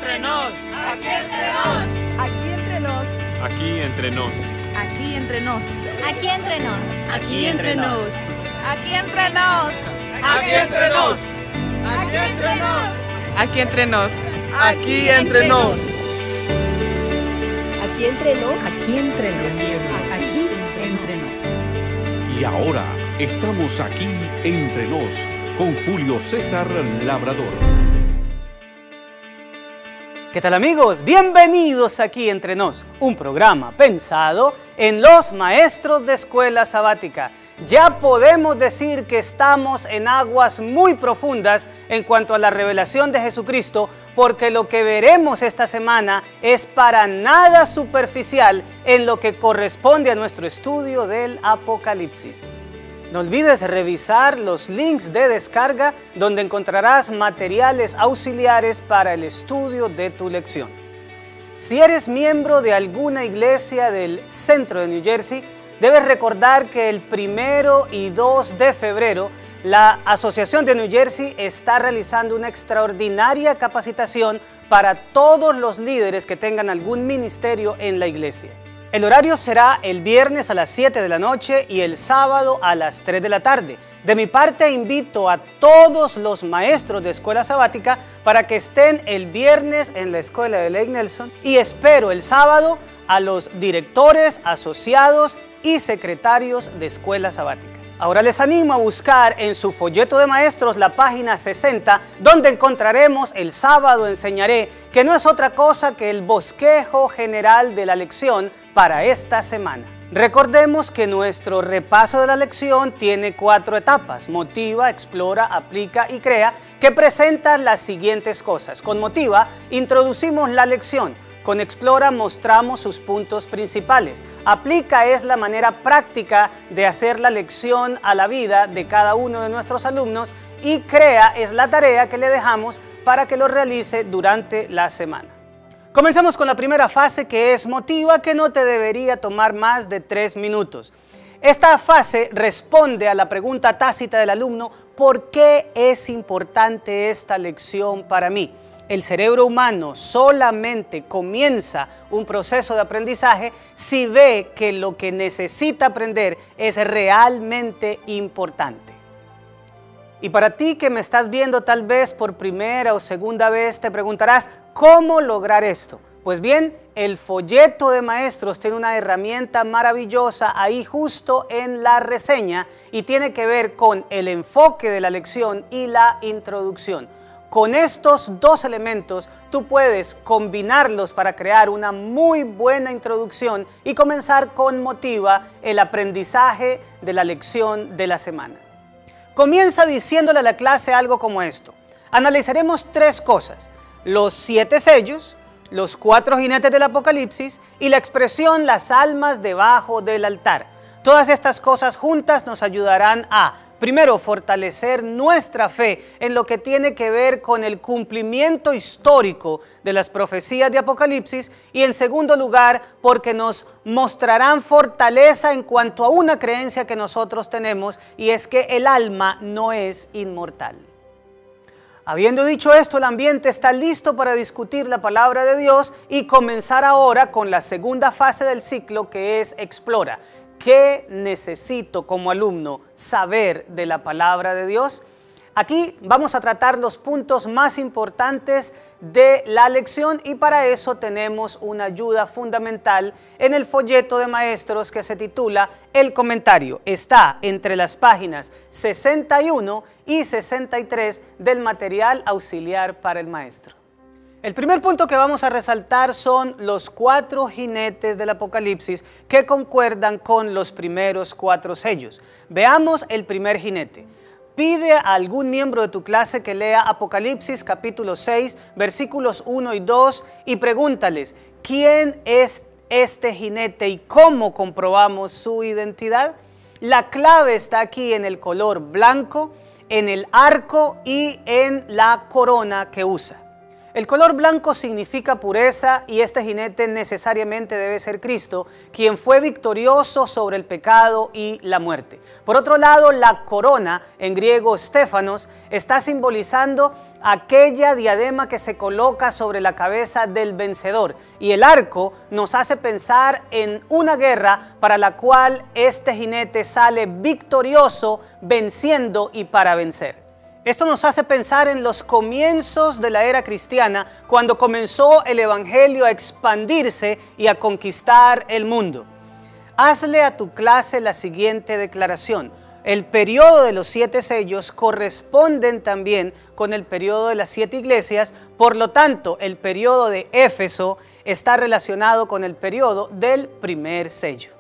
entre nos. Aquí entre nos. Aquí entre nos. Aquí entre nos. Aquí entre nos. Aquí entre nos. Aquí entre nos. Aquí entre nos. Aquí entre nos. Aquí entre nos. Aquí entre nos. Aquí entre nos. Aquí entre nos. Aquí entre nos. Aquí entre nos. Y ahora estamos aquí entre nos con Julio César Labrador. ¿Qué tal, amigos? Bienvenidos aquí entre nos, un programa pensado en los maestros de escuela sabática. Ya podemos decir que estamos en aguas muy profundas en cuanto a la revelación de Jesucristo, porque lo que veremos esta semana es para nada superficial en lo que corresponde a nuestro estudio del Apocalipsis. No olvides revisar los links de descarga donde encontrarás materiales auxiliares para el estudio de tu lección. Si eres miembro de alguna iglesia del centro de New Jersey, debes recordar que el 1 y 2 de febrero la Asociación de New Jersey está realizando una extraordinaria capacitación para todos los líderes que tengan algún ministerio en la iglesia. El horario será el viernes a las 7 de la noche y el sábado a las 3 de la tarde. De mi parte, invito a todos los maestros de escuela sabática para que estén el viernes en la escuela de Lake Nelson y espero el sábado a los directores, asociados y secretarios de escuela sabática. Ahora les animo a buscar en su folleto de maestros la página 60, donde encontraremos el sábado enseñaré, que no es otra cosa que el bosquejo general de la lección para esta semana. Recordemos que nuestro repaso de la lección tiene 4 etapas: motiva, explora, aplica y crea, que presentan las siguientes cosas. Con motiva, introducimos la lección. Con explora mostramos sus puntos principales. Aplica es la manera práctica de hacer la lección a la vida de cada uno de nuestros alumnos, y crea es la tarea que le dejamos para que lo realice durante la semana. Comencemos con la primera fase, que es motiva, que no te debería tomar más de 3 minutos. Esta fase responde a la pregunta tácita del alumno: ¿por qué es importante esta lección para mí? El cerebro humano solamente comienza un proceso de aprendizaje si ve que lo que necesita aprender es realmente importante. Y para ti que me estás viendo tal vez por primera o segunda vez, te preguntarás: ¿cómo lograr esto? Pues bien, el folleto de maestros tiene una herramienta maravillosa ahí justo en la reseña, y tiene que ver con el enfoque de la lección y la introducción. Con estos 2 elementos tú puedes combinarlos para crear una muy buena introducción y comenzar con motiva el aprendizaje de la lección de la semana. Comienza diciéndole a la clase algo como esto: analizaremos 3 cosas: los 7 sellos, los 4 jinetes del Apocalipsis y la expresión las almas debajo del altar. Todas estas cosas juntas nos ayudarán a, primero, fortalecer nuestra fe en lo que tiene que ver con el cumplimiento histórico de las profecías de Apocalipsis, y en segundo lugar, porque nos mostrarán fortaleza en cuanto a una creencia que nosotros tenemos, y es que el alma no es inmortal. Habiendo dicho esto, el ambiente está listo para discutir la palabra de Dios y comenzar ahora con la segunda fase del ciclo, que es explora. ¿Qué necesito como alumno saber de la palabra de Dios? Aquí vamos a tratar los puntos más importantes de la lección, y para eso tenemos una ayuda fundamental en el folleto de maestros que se titula El Comentario. Está entre las páginas 61 y 63 del material auxiliar para el maestro. El primer punto que vamos a resaltar son los 4 jinetes del Apocalipsis que concuerdan con los primeros 4 sellos. Veamos el primer jinete. Pide a algún miembro de tu clase que lea Apocalipsis capítulo 6, versículos 1 y 2 y pregúntales: ¿quién es este jinete y cómo comprobamos su identidad? La clave está aquí en el color blanco, en el arco y en la corona que usa. El color blanco significa pureza y este jinete necesariamente debe ser Cristo, quien fue victorioso sobre el pecado y la muerte. Por otro lado, la corona, en griego Stéphanos, está simbolizando aquella diadema que se coloca sobre la cabeza del vencedor. Y el arco nos hace pensar en una guerra para la cual este jinete sale victorioso, venciendo y para vencer. Esto nos hace pensar en los comienzos de la era cristiana, cuando comenzó el evangelio a expandirse y a conquistar el mundo. Hazle a tu clase la siguiente declaración. El periodo de los 7 sellos corresponden también con el periodo de las 7 iglesias, por lo tanto, el periodo de Éfeso está relacionado con el periodo del primer sello.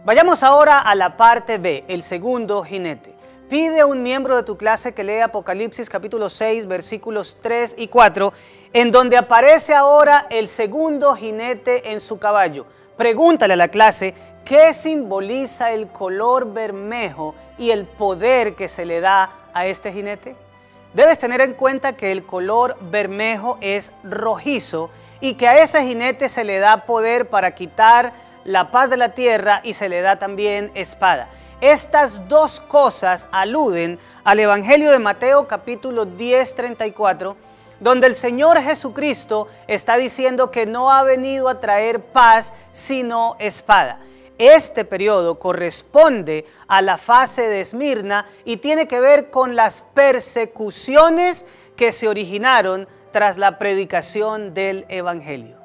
Vayamos ahora a la parte B, el segundo jinete. Pide a un miembro de tu clase que lea Apocalipsis capítulo 6, versículos 3 y 4, en donde aparece ahora el segundo jinete en su caballo. Pregúntale a la clase qué simboliza el color bermejo y el poder que se le da a este jinete. Debes tener en cuenta que el color bermejo es rojizo y que a ese jinete se le da poder para quitar la paz de la tierra y se le da también espada. Estas dos cosas aluden al Evangelio de Mateo capítulo 10, 34, donde el Señor Jesucristo está diciendo que no ha venido a traer paz sino espada. Este periodo corresponde a la fase de Esmirna y tiene que ver con las persecuciones que se originaron tras la predicación del Evangelio.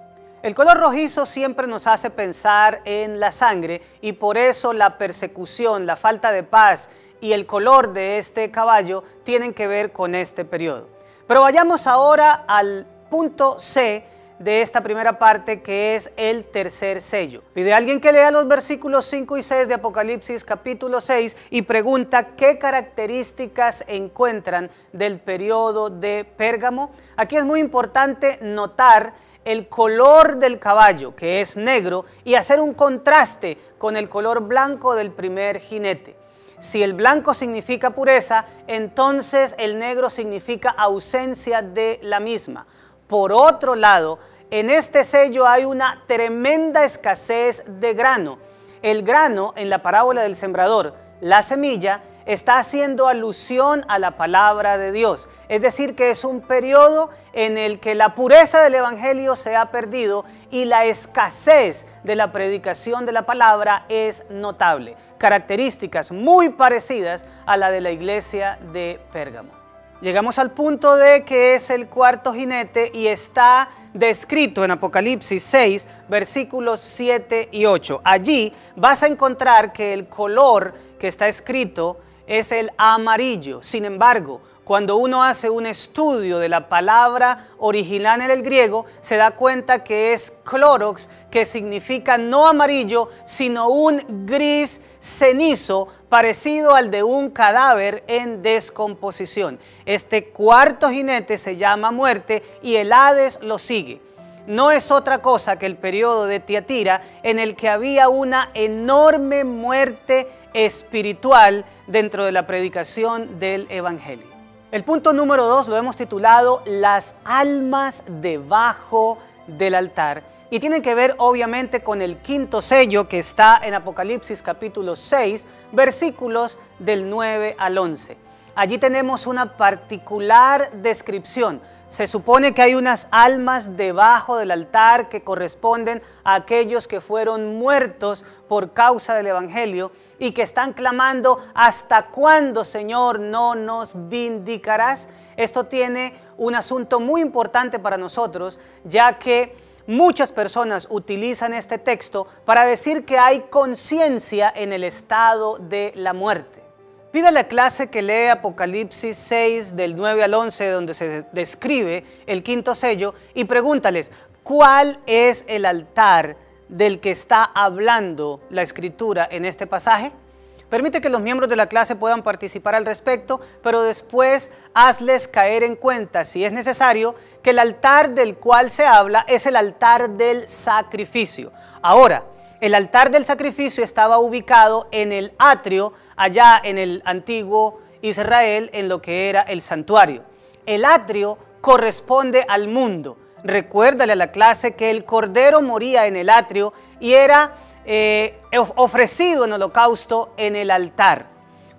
El color rojizo siempre nos hace pensar en la sangre y por eso la persecución, la falta de paz y el color de este caballo tienen que ver con este periodo. Pero vayamos ahora al punto C de esta primera parte, que es el tercer sello. Pide a alguien que lea los versículos 5 y 6 de Apocalipsis capítulo 6 y pregunta qué características encuentran del periodo de Pérgamo. Aquí es muy importante notar el color del caballo, que es negro, y hacer un contraste con el color blanco del primer jinete. Si el blanco significa pureza, entonces el negro significa ausencia de la misma. Por otro lado, en este sello hay una tremenda escasez de grano. El grano, en la parábola del sembrador, la semilla, está haciendo alusión a la palabra de Dios. Es decir, que es un periodo en el que la pureza del evangelio se ha perdido y la escasez de la predicación de la palabra es notable. Características muy parecidas a la de la iglesia de Pérgamo. Llegamos al punto D, que es el cuarto jinete, y está descrito en Apocalipsis 6, versículos 7 y 8. Allí vas a encontrar que el color que está escrito es el amarillo. Sin embargo, cuando uno hace un estudio de la palabra original en el griego, se da cuenta que es clorox, que significa no amarillo, sino un gris cenizo, parecido al de un cadáver en descomposición. Este cuarto jinete se llama muerte y el Hades lo sigue. No es otra cosa que el periodo de Tiatira, en el que había una enorme muerte espiritual dentro de la predicación del evangelio. El punto número 2 lo hemos titulado Las almas debajo del altar, y tiene que ver obviamente con el quinto sello, que está en Apocalipsis capítulo 6, versículos del 9 al 11. Allí tenemos una particular descripción. Se supone que hay unas almas debajo del altar que corresponden a aquellos que fueron muertos por causa del evangelio y que están clamando: ¿hasta cuándo, Señor, no nos vindicarás? Esto tiene un asunto muy importante para nosotros, ya que muchas personas utilizan este texto para decir que hay conciencia en el estado de la muerte. Pide a la clase que lea Apocalipsis 6 del 9 al 11, donde se describe el quinto sello, y pregúntales cuál es el altar del que está hablando la escritura en este pasaje. Permite que los miembros de la clase puedan participar al respecto, pero después hazles caer en cuenta, si es necesario, que el altar del cual se habla es el altar del sacrificio. Ahora, el altar del sacrificio estaba ubicado en el atrio, allá en el antiguo Israel, en lo que era el santuario. El atrio corresponde al mundo. Recuérdale a la clase que el cordero moría en el atrio y era ofrecido en holocausto en el altar.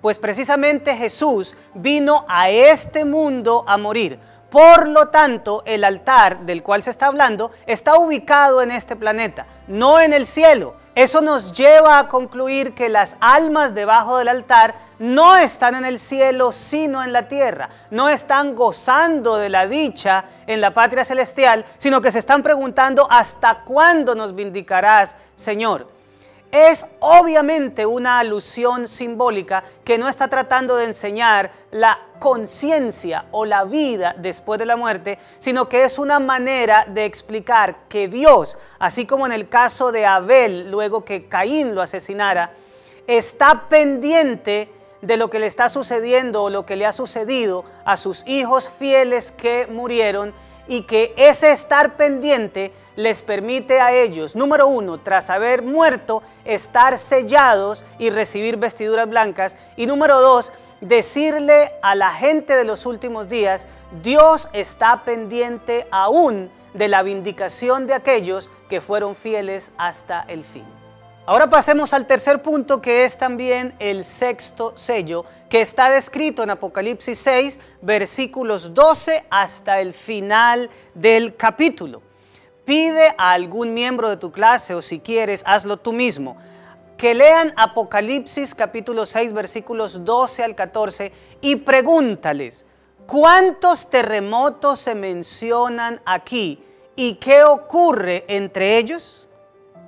Pues precisamente Jesús vino a este mundo a morir. Por lo tanto, el altar del cual se está hablando está ubicado en este planeta, no en el cielo. Eso nos lleva a concluir que las almas debajo del altar no están en el cielo, sino en la tierra. No están gozando de la dicha en la patria celestial, sino que se están preguntando ¿hasta cuándo nos vindicarás, Señor? Es obviamente una alusión simbólica que no está tratando de enseñar la conciencia o la vida después de la muerte, sino que es una manera de explicar que Dios, así como en el caso de Abel, luego que Caín lo asesinara, está pendiente de lo que le está sucediendo o lo que le ha sucedido a sus hijos fieles que murieron, y que ese estar pendiente les permite a ellos, número uno, tras haber muerto, estar sellados y recibir vestiduras blancas, y número dos, decirle a la gente de los últimos días, Dios está pendiente aún de la vindicación de aquellos que fueron fieles hasta el fin. Ahora pasemos al tercer punto, que es también el sexto sello, que está descrito en Apocalipsis 6, versículos 12 hasta el final del capítulo. Pide a algún miembro de tu clase, o si quieres, hazlo tú mismo, que lean Apocalipsis capítulo 6, versículos 12 al 14 y pregúntales, ¿cuántos terremotos se mencionan aquí y qué ocurre entre ellos?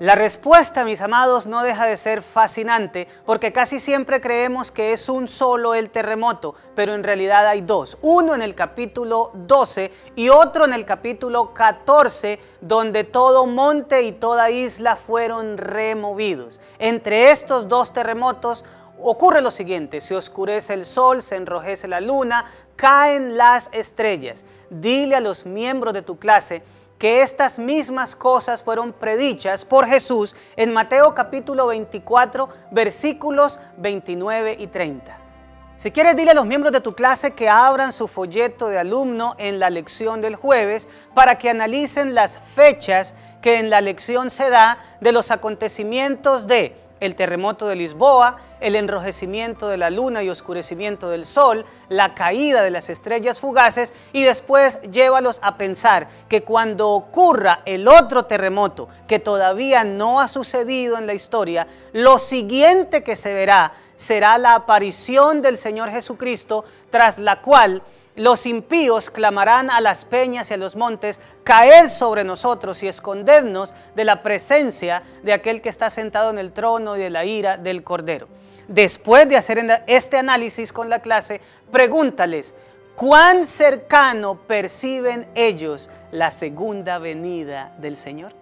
La respuesta, mis amados, no deja de ser fascinante, porque casi siempre creemos que es un solo el terremoto, pero en realidad hay dos. Uno en el capítulo 12 y otro en el capítulo 14, donde todo monte y toda isla fueron removidos. Entre estos dos terremotos ocurre lo siguiente: se oscurece el sol, se enrojece la luna, caen las estrellas. Dile a los miembros de tu clase que estas mismas cosas fueron predichas por Jesús en Mateo capítulo 24, versículos 29 y 30. Si quieres, dile a los miembros de tu clase que abran su folleto de alumno en la lección del jueves para que analicen las fechas que en la lección se da de los acontecimientos de el terremoto de Lisboa, el enrojecimiento de la luna y oscurecimiento del sol, la caída de las estrellas fugaces, y después llévalos a pensar que cuando ocurra el otro terremoto que todavía no ha sucedido en la historia, lo siguiente que se verá será la aparición del Señor Jesucristo, tras la cual los impíos clamarán a las peñas y a los montes, caed sobre nosotros y escondernos de la presencia de aquel que está sentado en el trono y de la ira del Cordero. Después de hacer este análisis con la clase, pregúntales, ¿cuán cercano perciben ellos la segunda venida del Señor?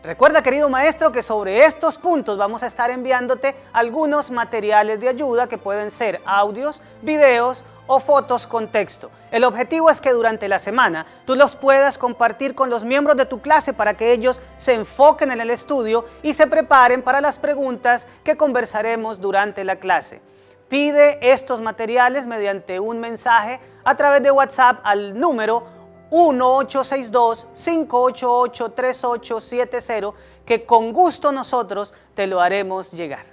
Recuerda, querido maestro, que sobre estos puntos vamos a estar enviándote algunos materiales de ayuda que pueden ser audios, videos o fotos con texto. El objetivo es que durante la semana tú los puedas compartir con los miembros de tu clase para que ellos se enfoquen en el estudio y se preparen para las preguntas que conversaremos durante la clase. Pide estos materiales mediante un mensaje a través de WhatsApp al número 1-862-588-3870, que con gusto nosotros te lo haremos llegar.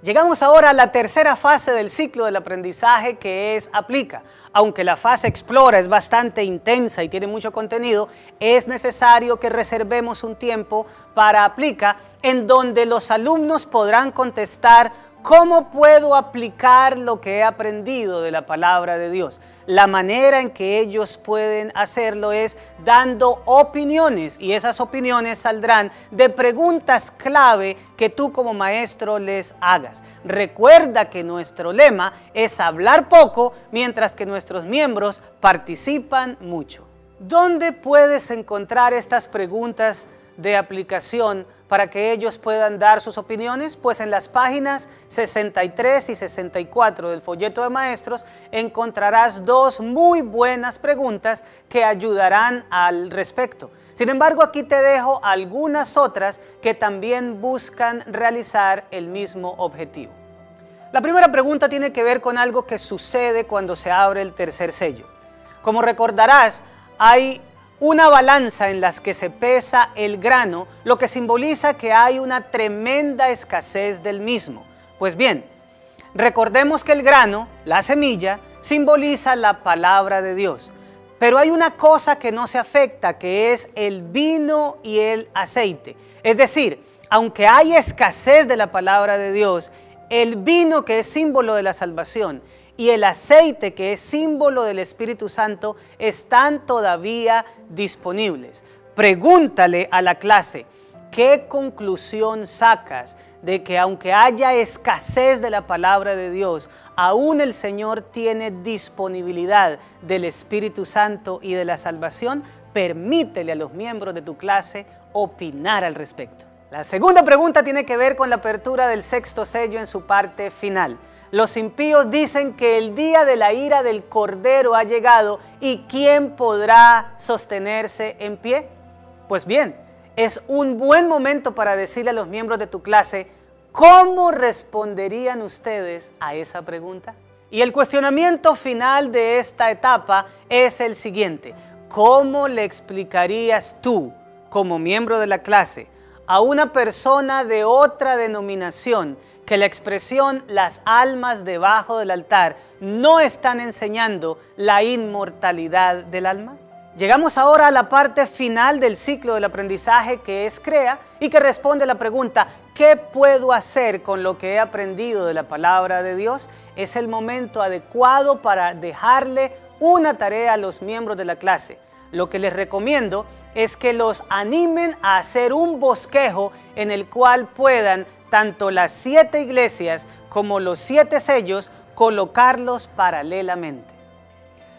Llegamos ahora a la tercera fase del ciclo del aprendizaje, que es aplica. Aunque la fase explora es bastante intensa y tiene mucho contenido, es necesario que reservemos un tiempo para aplica, en donde los alumnos podrán contestar ¿cómo puedo aplicar lo que he aprendido de la palabra de Dios? La manera en que ellos pueden hacerlo es dando opiniones, y esas opiniones saldrán de preguntas clave que tú como maestro les hagas. Recuerda que nuestro lema es hablar poco, mientras que nuestros miembros participan mucho. ¿Dónde puedes encontrar estas preguntas de aplicación para que ellos puedan dar sus opiniones? Pues en las páginas 63 y 64 del folleto de maestros encontrarás dos muy buenas preguntas que ayudarán al respecto. Sin embargo, aquí te dejo algunas otras que también buscan realizar el mismo objetivo. La primera pregunta tiene que ver con algo que sucede cuando se abre el tercer sello. Como recordarás, hay una balanza en la que se pesa el grano, lo que simboliza que hay una tremenda escasez del mismo. Pues bien, recordemos que el grano, la semilla, simboliza la palabra de Dios. Pero hay una cosa que no se afecta, que es el vino y el aceite. Es decir, aunque hay escasez de la palabra de Dios, el vino, que es símbolo de la salvación, y el aceite, que es símbolo del Espíritu Santo, están todavía disponibles. Pregúntale a la clase, ¿qué conclusión sacas de que aunque haya escasez de la palabra de Dios, aún el Señor tiene disponibilidad del Espíritu Santo y de la salvación? Permítele a los miembros de tu clase opinar al respecto. La segunda pregunta tiene que ver con la apertura del sexto sello en su parte final. Los impíos dicen que el día de la ira del Cordero ha llegado, ¿y quién podrá sostenerse en pie? Pues bien, es un buen momento para decirle a los miembros de tu clase, ¿cómo responderían ustedes a esa pregunta? Y el cuestionamiento final de esta etapa es el siguiente: ¿cómo le explicarías tú, como miembro de la clase, a una persona de otra denominación que la expresión "las almas debajo del altar" no están enseñando la inmortalidad del alma? Llegamos ahora a la parte final del ciclo del aprendizaje, que es CREA, y que responde a la pregunta, ¿qué puedo hacer con lo que he aprendido de la palabra de Dios? Es el momento adecuado para dejarle una tarea a los miembros de la clase. Lo que les recomiendo es que los animen a hacer un bosquejo en el cual puedan tanto las 7 iglesias como los 7 sellos colocarlos paralelamente.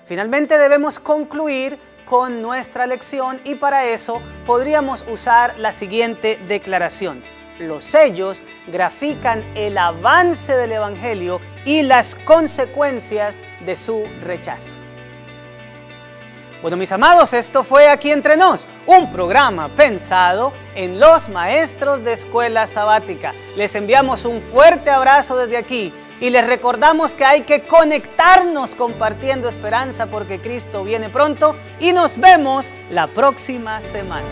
Finalmente debemos concluir con nuestra lección y para eso podríamos usar la siguiente declaración. Los sellos grafican el avance del Evangelio y las consecuencias de su rechazo. Bueno, mis amados, esto fue Aquí Entre Nos, un programa pensado en los maestros de escuela sabática. Les enviamos un fuerte abrazo desde aquí y les recordamos que hay que conectarnos compartiendo esperanza porque Cristo viene pronto y nos vemos la próxima semana.